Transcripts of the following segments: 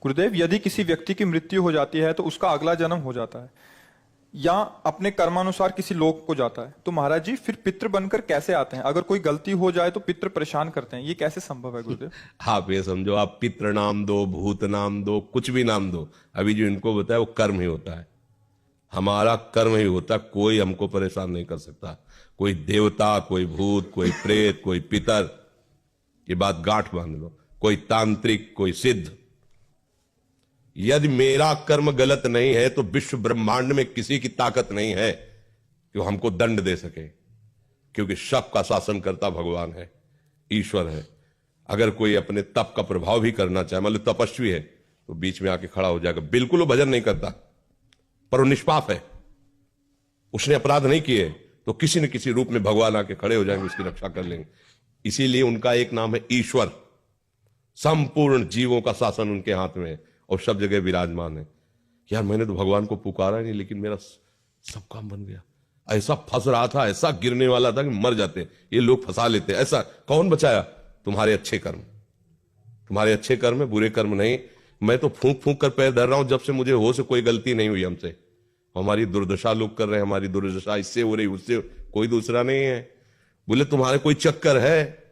गुरुदेव, यदि किसी व्यक्ति की मृत्यु हो जाती है तो उसका अगला जन्म हो जाता है या अपने कर्मानुसार किसी लोक को जाता है, तो महाराज जी फिर पितृ बनकर कैसे आते हैं? अगर कोई गलती हो जाए तो पितृ परेशान करते हैं, ये कैसे संभव है गुरुदेव? आप ये समझो, आप पितृ नाम दो, भूत नाम दो, कुछ भी नाम दो, अभी जो इनको बताया वो कर्म ही होता है। हमारा कर्म ही होता है, कोई हमको परेशान नहीं कर सकता। कोई देवता, कोई भूत, कोई प्रेत, कोई पितर, ये बात गांठ बांध लो, कोई तांत्रिक, कोई सिद्ध। यदि मेरा कर्म गलत नहीं है तो विश्व ब्रह्मांड में किसी की ताकत नहीं है कि वो हमको दंड दे सके, क्योंकि सबका शासन करता भगवान है, ईश्वर है। अगर कोई अपने तप का प्रभाव भी करना चाहे, मान लो तपस्वी है, तो बीच में आके खड़ा हो जाएगा, बिल्कुल वो भजन नहीं करता, पर वो निष्पाप है, उसने अपराध नहीं किए, तो किसी न किसी रूप में भगवान आके खड़े हो जाएंगे, उसकी रक्षा कर लेंगे। इसीलिए उनका एक नाम है ईश्वर। संपूर्ण जीवों का शासन उनके हाथ में है और सब जगह विराजमान है। यार मैंने तो भगवान को पुकारा नहीं, लेकिन मेरा सब काम बन गया। ऐसा फंस रहा था, ऐसा गिरने वाला था कि मर जाते, ये लोग फंसा लेते। ऐसा कौन बचाया? तुम्हारे अच्छे कर्म, तुम्हारे अच्छे कर्म है, बुरे कर्म नहीं। मैं तो फूंक फूंक कर पैर धर रहा हूं, जब से मुझे हो से कोई गलती नहीं हुई हमसे। हमारी दुर्दशा लोग कर रहे हैं, हमारी दुर्दशा इससे हो रही, उससे, कोई दूसरा नहीं है। बोले तुम्हारे कोई चक्कर है,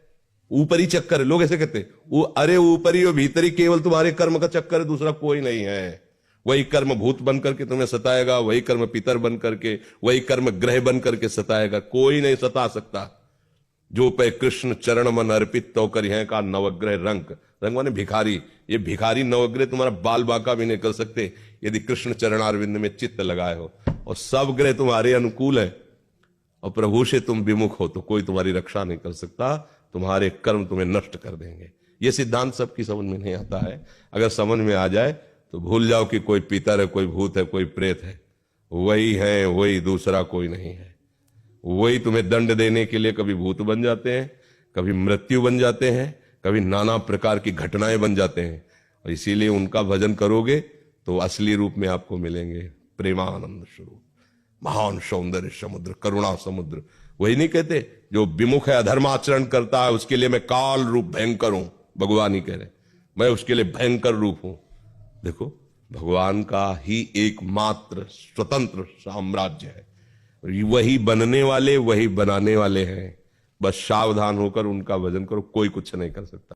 ऊपरी चक्कर है, लोग ऐसे कहते हैं, वो अरे ऊपरी और भीतरी, केवल तुम्हारे कर्म का चक्कर है, दूसरा कोई नहीं है। वही कर्म भूत बन करके तुम्हें सताएगा, वही कर्म पितर बन करके, वही कर्म ग्रह बन करके सताएगा, कोई नहीं सता सकता। जो पे कृष्ण चरण मन अर्पित तो कर है का नवग्रह रंग, रंग माने भिखारी। ये भिखारी नवग्रह तुम्हारा बाल बांका भी नहीं कर सकते यदि कृष्ण चरणारविंद में चित्त लगाए हो। और सब ग्रह तुम्हारे अनुकूल है और प्रभु से तुम विमुख हो तो कोई तुम्हारी रक्षा नहीं कर सकता, तुम्हारे कर्म तुम्हें नष्ट कर देंगे। ये सिद्धांत सबकी समझ में नहीं आता है। अगर समझ में आ जाए तो भूल जाओ कि कोई पितर है, कोई भूत है, कोई प्रेत है। वही है, वही, दूसरा कोई नहीं है। वही तुम्हें दंड देने के लिए कभी भूत बन जाते हैं, कभी मृत्यु बन जाते हैं, कभी नाना प्रकार की घटनाएं बन जाते हैं। और इसीलिए उनका भजन करोगे तो असली रूप में आपको मिलेंगे प्रेमानंद स्वरूप, महान सौंदर्य समुद्र, करुणा समुद्र। वही नहीं कहते जो विमुख है, अधर्माचरण करता है, उसके लिए मैं काल रूप भयंकर हूं। भगवान ही कह रहे, मैं उसके लिए भयंकर रूप हूं। देखो, भगवान का ही एकमात्र स्वतंत्र साम्राज्य है। वही बनने वाले, वही बनाने वाले हैं। बस सावधान होकर उनका भजन करो, कोई कुछ नहीं कर सकता।